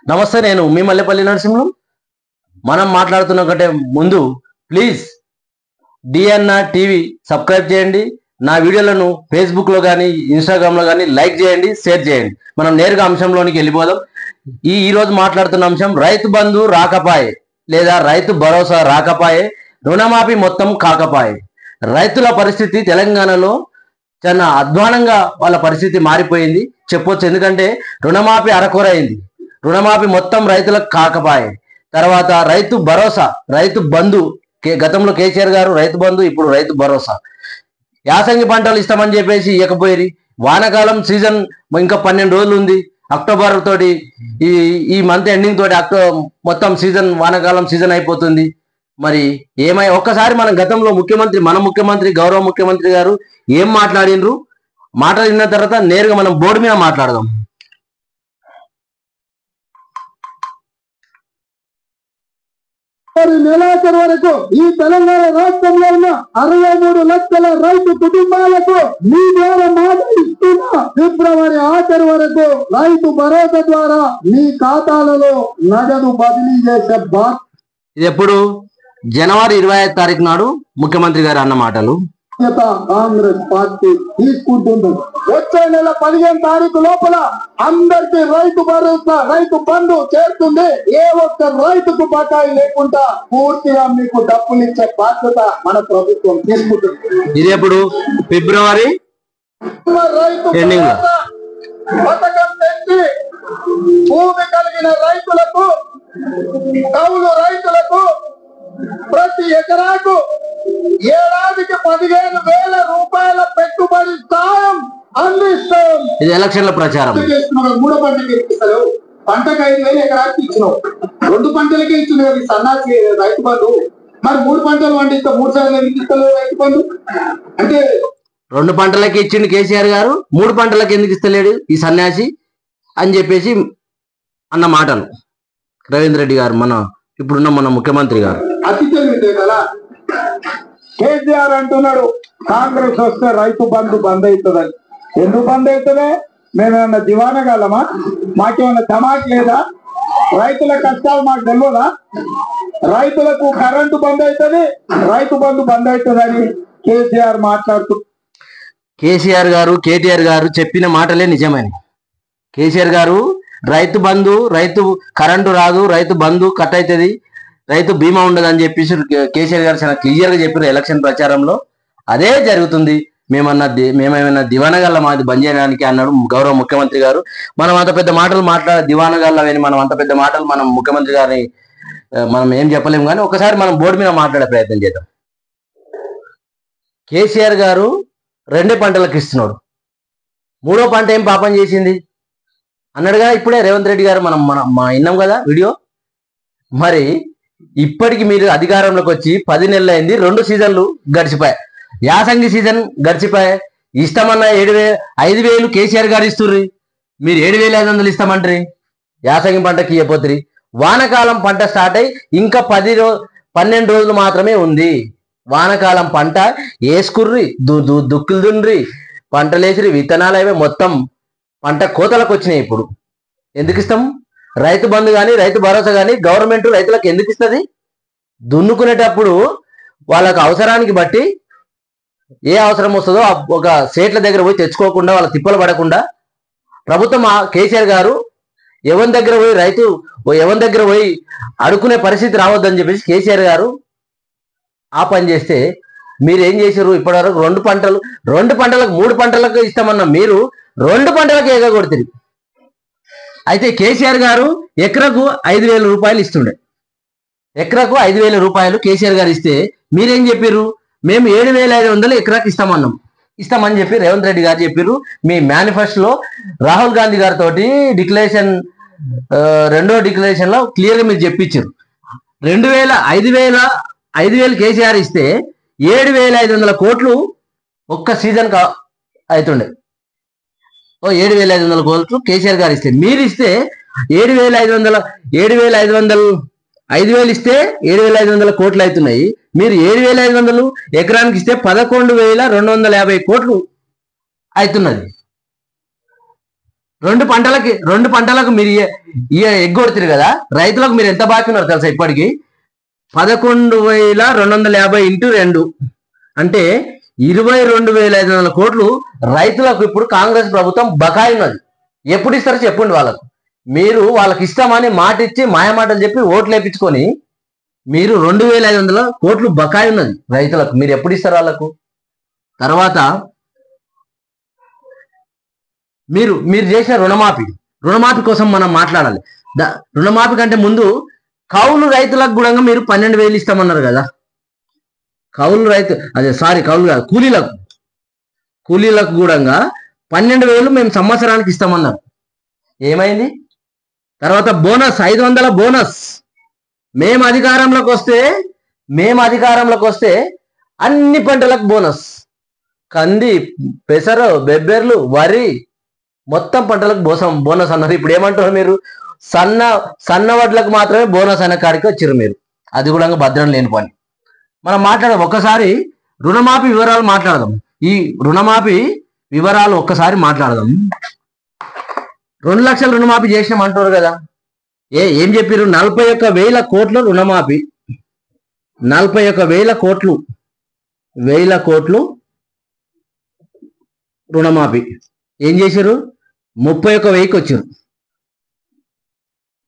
నమస్తే, నేను మీ మల్లెపల్లి నరసింహం. మనం మాట్లాడుతున్న కంటే ముందు ప్లీజ్ డిఎన్ఆర్ టీవీ సబ్స్క్రైబ్ చేయండి. నా వీడియోలను ఫేస్బుక్లో కానీ ఇన్స్టాగ్రామ్లో కానీ లైక్ చేయండి, షేర్ చేయండి. మనం నేరుగా అంశంలోనికి వెళ్ళిపోదాం. ఈరోజు మాట్లాడుతున్న అంశం రైతు బంధు రాకపాయే లేదా రైతు భరోసా రాకపాయే, రుణమాఫీ మొత్తం కాకపాయే. రైతుల పరిస్థితి తెలంగాణలో చాలా అధ్వానంగా వాళ్ళ పరిస్థితి మారిపోయింది చెప్పొచ్చు. ఎందుకంటే రుణమాఫీ అరకొరైంది, రుణమాఫీ మొత్తం రైతులకు కాకపాయే. తర్వాత రైతు భరోసా, రైతు బంధు, గతంలో కేసీఆర్ గారు రైతు బంధు, ఇప్పుడు రైతు భరోసా. యాసంగి పంటలు ఇస్తామని చెప్పేసి ఇవ్వకపోయి, వానాకాలం సీజన్ ఇంకా 12 రోజులు ఉంది. అక్టోబర్ తోటి ఈ మంత్ ఎండింగ్ తోటి మొత్తం సీజన్, వానాకాలం సీజన్ అయిపోతుంది. మరి ఒక్కసారి మనం గతంలో మన ముఖ్యమంత్రి గౌరవ ముఖ్యమంత్రి గారు ఏం మాట్లాడినరు, మాట్లాడిన తర్వాత నేరుగా మనం బోర్డు మీద మాట్లాడదాం. నెలాఖరు వరకు ఈ తెలంగాణ రాష్ట్రంలో ఉన్న 63 లక్షల రైతు కుటుంబాలకు మీ ద్వారా మాట ఇస్తున్న ఫిబ్రవరి ఆఖరు వరకు రైతు భరోసా ద్వారా మీ ఖాతాలలో నగదు బదిలీ చేసే ఇది ఎప్పుడు జనవరి 25వ తారీఖు నాడు ముఖ్యమంత్రి గారు అన్న మాటలు కాంగ్రెస్ పార్టీ తీసుకుంటుంది. వచ్చే నెల 15వ తారీఖు లోపల అందరికి రైతు భరోసా, రైతు బంధు చేరుతుంది. ఏ ఒక్క రైతుకు బకాయి లేకుండా పూర్తిగా మీకు డబ్బులు ఇచ్చే బాధ్యత మన ప్రభుత్వం తీసుకుంటుంది. ఇది ఎప్పుడు ఫిబ్రవరి రైతు పథకం తెచ్చి భూమి కలిగిన రైతులకు, కౌలు రైతులకు ప్రతి ఎకరాకు ఏడాదికి 15,000 రూపాయల పెట్టుబడి సాయం అందిస్తాం. ఇది ఎలక్షన్ల ప్రచారం. మూడో పంటకి ఇస్తారు, పంటకు 5,000 ఎకరానికి ఇచ్చినావు, 2 పంటలకే ఇచ్చిన సన్నాసి రైతు బంధు. మరి 3 పంటలు పండిస్తా 3 సార్లు ఎందుకు ఇస్తారు రైతు బంధు? అంటే 2 పంటలకి ఇచ్చిండు కేసీఆర్ గారు, 3 పంటలకు ఎందుకు ఇస్తలేడు ఈ సన్యాసి అని చెప్పేసి అన్న మాటలు రవీంద్ర రెడ్డి గారు, ఇప్పుడున్న మన ముఖ్యమంత్రి గారు. అతి తెలివితే కదా కేసీఆర్ అంటున్నాడు కాంగ్రెస్ వస్తే రైతు బంధు బంద్ అవుతుందని. ఎందుకు బంద్ అవుతుందే? మేమేమన్నా దివానగలమా? మాకేమన్నా ధమాక్ లేదా? రైతుల కష్టాలు మాకు తెలియదా? రైతులకు కరెంటు బంద్ అవుతుంది, రైతు బంధు బంద్ అవుతుందని కేసీఆర్ మాట్లాడుతూ, కేసీఆర్ గారు కేటీఆర్ గారు చెప్పిన మాటలే నిజమని. కేసీఆర్ గారు రైతు బంధు, రైతు కరెంటు రాదు, రైతు బంధు కట్ అవుతుంది, రైతు బీమా ఉండదు అని చెప్పేసి కేసీఆర్ గారు చాలా క్లియర్ గా చెప్పారు ఎలక్షన్ ప్రచారంలో. అదే జరుగుతుంది. మేమేమైనా దివానగల్ల మాది బంద్ చేయడానికి అన్నాడు గౌరవ ముఖ్యమంత్రి గారు. మనం అంత పెద్ద మాటలు దివానగల్లవని మనం అంత పెద్ద మాటలు మనం ముఖ్యమంత్రి గారిని మనం ఏం చెప్పలేము. కానీ ఒకసారి మనం బోర్డు మీద మాట్లాడే ప్రయత్నం చేద్దాం. కేసీఆర్ గారు 2 పంటలకు ఇస్తున్నాడు, 3వ పంట ఏం పాపం చేసింది అన్నాడుగా ఇప్పుడే రేవంత్ రెడ్డి గారు. మనం విన్నాం కదా వీడియో. మరి ఇప్పటికి మీరు అధికారంలోకి వచ్చి 10 నెలలు అయింది, 2 సీజన్లు గడిచిపోయాయి. యాసంగి సీజన్ గడిచిపోయాయి. ఇస్తామన్నా 5,000 కేసీఆర్ గారు ఇస్తుర్రి, మీరు 7,500 ఇస్తామంటారు. యాసంగి పంటకి ఇవ్వపోతురి. వానకాలం పంట స్టార్ట్ అయ్యి ఇంకా 12 రోజులు మాత్రమే ఉంది. వానకాలం పంట వేసుకుర్రి, దుక్కులు దుండ్రి, పంటలేసిరి, విత్తనాలు అవి మొత్తం పంట కోతలకు వచ్చినాయి. ఇప్పుడు ఎందుకు ఇస్తాం? రైతు బంధు కానీ రైతు భరోసా కానీ గవర్నమెంట్ రైతులకు ఎందుకు ఇస్తుంది? దున్నుకునేటప్పుడు వాళ్ళకు అవసరానికి బట్టి ఏ అవసరం వస్తుందో ఒక సేట్ల దగ్గర పోయి తెచ్చుకోకుండా, వాళ్ళ తిప్పలు పడకుండా ప్రభుత్వం కేసీఆర్ గారు ఎవరి దగ్గర పోయి అడుక్కునే పరిస్థితి రావద్దని చెప్పేసి కేసీఆర్ గారు ఆ పని చేస్తే, మీరు ఏం చేశారు? ఇప్పటివరకు 2 పంటలకు 3 పంటలకు ఇస్తామన్నా మీరు 2 పంటలకు ఎగగొడుతుంది. అయితే కేసీఆర్ గారు ఎకరకు 5,000 రూపాయలు ఇస్తుండే. ఎకరకు 5,000 రూపాయలు కేసీఆర్ గారు ఇస్తే మీరేం చెప్పారు? మేము 7,500 ఎకరాకి ఇస్తామని చెప్పి రేవంత్ రెడ్డి గారు చెప్పారు. మీ మేనిఫెస్టోలో రాహుల్ గాంధీ గారితో డిక్లరేషన్, 2వ డిక్లరేషన్ లో క్లియర్ గా మీరు చెప్పించారు. 5,000 కేసీఆర్ ఇస్తే 7,500 కోట్లు ఒక్క సీజన్ అవుతుండే. 7,500 కోట్లు కేసీఆర్ గారు ఇస్తే, మీరు ఇస్తే 5,000 ఇస్తే 7,500 కోట్లు అవుతున్నాయి. మీరు 7,500 ఎకరానికి ఇస్తే 11,250 కోట్లు అవుతున్నది. రెండు పంటలకు మీరు ఎగ్గొడుతారు కదా, రైతులకు మీరు ఎంత బాకీ ఉన్నారు తెలుసా? ఇప్పటికి 11,250 ఇంటూ 2 అంటే 22,500 కోట్లు రైతులకు ఇప్పుడు కాంగ్రెస్ ప్రభుత్వం బకాయి ఉన్నది. ఎప్పుడు ఇస్తారో చెప్పండి వాళ్ళకు. మీరు వాళ్ళకి ఇస్తామని మాట ఇచ్చి మాయమాటలు చెప్పి ఓట్లు వేయించుకొని మీరు 2,500 కోట్లు బకాయి ఉన్నది రైతులకు. మీరు ఎప్పుడు ఇస్తారు వాళ్ళకు? తర్వాత మీరు చేసిన రుణమాఫీ కోసం మనం మాట్లాడాలి. రుణమాఫీ కంటే ముందు కౌలు రైతులకు కూడా మీరు 12,000 ఇస్తామన్నారు కదా. కౌలు కాదు, కూలీలకు కూడా 12,000 మేము సంవత్సరానికి ఇస్తామన్నారు. ఏమైంది? తర్వాత బోనస్ 500 బోనస్. మేము అధికారంలోకి వస్తే అన్ని పంటలకు బోనస్. కంది, పెసరు, బెబ్బెర్లు, వరి మొత్తం పంటలకు బోనస్ అన్నారు. ఇప్పుడు ఏమంటారు మీరు? సన్న వడ్లకు మాత్రమే బోనస్ అనే కాడికి వచ్చారు మీరు. అది కూడా భద్రం లేని పని. మనం మాట్లాడదాం ఒక్కసారి రుణమాఫీ వివరాలు మాట్లాడదాం. ఈ రుణమాఫీ వివరాలు ఒక్కసారి మాట్లాడదాం. 2 లక్షల రుణమాఫీ చేసినామంటారు కదా. ఏం చెప్పారు? 41,000 కోట్ల రుణమాఫీ. 41,000 కోట్లు రుణమాఫీ. ఏం చేశారు? 31,000కి వచ్చారు.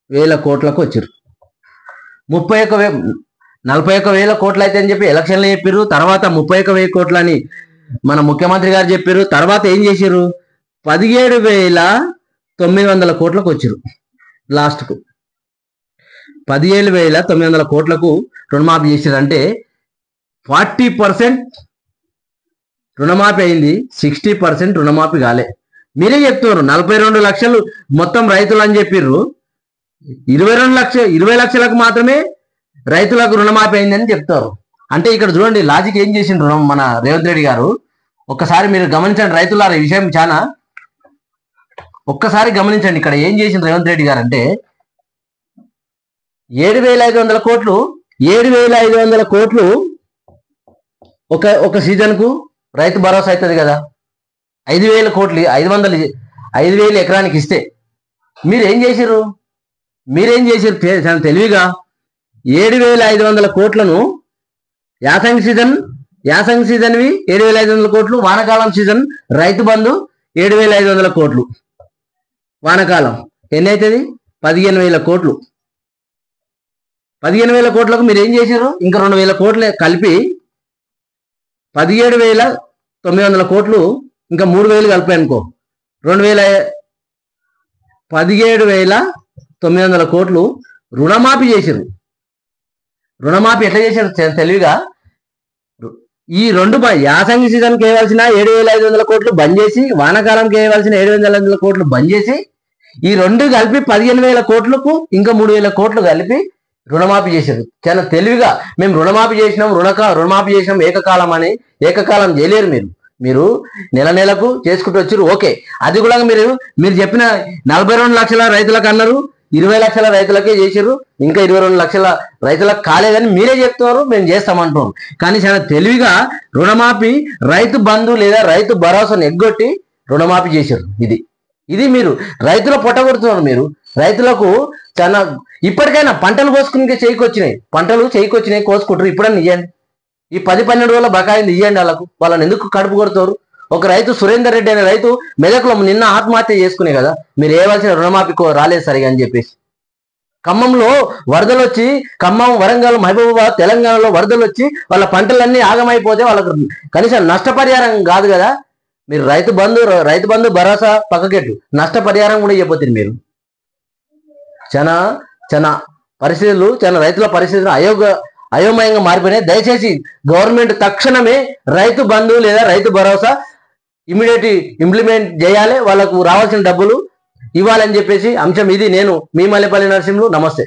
1,000 కోట్లకు వచ్చారు. 41,000 కోట్లు అయితే అని చెప్పి ఎలక్షన్లో చెప్పారు. తర్వాత 31,000 కోట్లని మన ముఖ్యమంత్రి గారు చెప్పారు. తర్వాత ఏం చేశారు? 17,900 కోట్లకు వచ్చారు. లాస్ట్కు 17,900 కోట్లకు రుణమాఫీ చేశారు. అంటే 40% రుణమాఫీ అయింది, 60% రుణమాఫీ కాలే. మీరే చెప్తున్నారు 42 లక్షలు మొత్తం రైతులు అని చెప్పిర్రు. 20 లక్షలకు మాత్రమే రైతులకు రుణమాఫీ అయిందని చెప్తారు. అంటే ఇక్కడ చూడండి లాజిక్ ఏం చేసిండ్రు మన రేవంత్ రెడ్డి గారు. ఒక్కసారి మీరు గమనించండి రైతులారా, ఈ విషయం చాలా ఒక్కసారి గమనించండి. ఇక్కడ ఏం చేసింది రేవంత్ రెడ్డి గారు అంటే 7,500 కోట్లు 7,500 కోట్లు ఒక సీజన్ కు రైతు భరోసా అవుతుంది కదా. 5,000 కోట్లు 5,000 ఎకరానికి ఇస్తే మీరేం చేశారు? చాలా తెలివిగా 7,500 కోట్లను యాసంగి సీజన్వి 7,500 కోట్లు, వానాకాలం సీజన్ రైతు బంధు 7,500 కోట్లు. వానాకాలం ఎన్ని అవుతుంది? 15,000 కోట్లు. 15,000 కోట్లకు మీరు ఏం చేశారు? ఇంకా 2,000 కోట్లు కలిపి 17,900 కోట్లు, ఇంకా 3,000 కలిపి అనుకో 17,900 కోట్లు రుణమాఫీ చేశారు. రుణమాఫీ ఎట్లా చేశారు? తెలివిగా ఈ యాసంగి సీజన్కి వేయవలసిన 7,500 కోట్లు బంద్ చేసి, వానాకాలంకి వేయవలసిన 7,500 కోట్లు బంద్ చేసి, ఈ రెండు కలిపి 15,000 కోట్లకు ఇంకా 3,000 కోట్లు కలిపి రుణమాఫీ చేశారు. చాలా తెలివిగా. మేము రుణమాఫీ చేసినాం ఏకకాలం చేయలేరు మీరు నెలకు చేసుకుంటూ వచ్చారు. ఓకే, అది కూడా మీరు చెప్పిన 42 లక్షల రైతులకు అన్నారు, 20 లక్షల రైతులకే చేశారు. ఇంకా 22 లక్షల రైతులకు కాలేదని మీరే చెప్తున్నారు, మేము చేస్తామంటున్నాం. కానీ చాలా తెలివిగా రుణమాఫీ రైతు బంధు లేదా రైతు భరోసాను ఎగ్గొట్టి రుణమాఫీ చేశారు. ఇది మీరు రైతుల పొట్టగొడుతున్నారు. మీరు రైతులకు చాలా ఇప్పటికైనా పంటలు కోసుకునే చేయికొచ్చినాయి కోసుకుంటారు. ఇప్పుడన్నా ఇవ్వండి. ఈ 10-12 రోజుల బకాయిలు ఇవ్వండి వాళ్ళని ఎందుకు కడుపు కొడతారు? ఒక రైతు సురేందర్ రెడ్డి అనే రైతు మెదక్లో నిన్న ఆత్మహత్య చేసుకునే కదా. మీరు వేయవలసిన రుణమాఫీ రాలేదు సరిగా అని చెప్పేసి. ఖమ్మంలో వరదలు వచ్చి, ఖమ్మం, వరంగల్, మహబూబాబాద్, తెలంగాణలో వరదలు వచ్చి వాళ్ళ పంటలన్నీ ఆగమైపోతే వాళ్ళకు కనీసం నష్టపరిహారం కాదు కదా. మీరు రైతు బంధు భరోసా పక్కకెట్టు నష్టపరిహారం కూడా ఇవ్వబోతుంది. మీరు చాలా పరిస్థితులు, రైతుల పరిస్థితులు అయోమయంగా మారిపోయినాయి. దయచేసి గవర్నమెంట్ తక్షణమే రైతు బంధు లేదా రైతు భరోసా ఇమీడియట్ ఇంప్లిమెంట్ చేయాలి. వాళ్ళకు రావాల్సిన డబ్బులు ఇవ్వాలని చెప్పేసి అంశం ఇది. నేను మీ మల్లెపల్లి నరసింహులు. నమస్తే.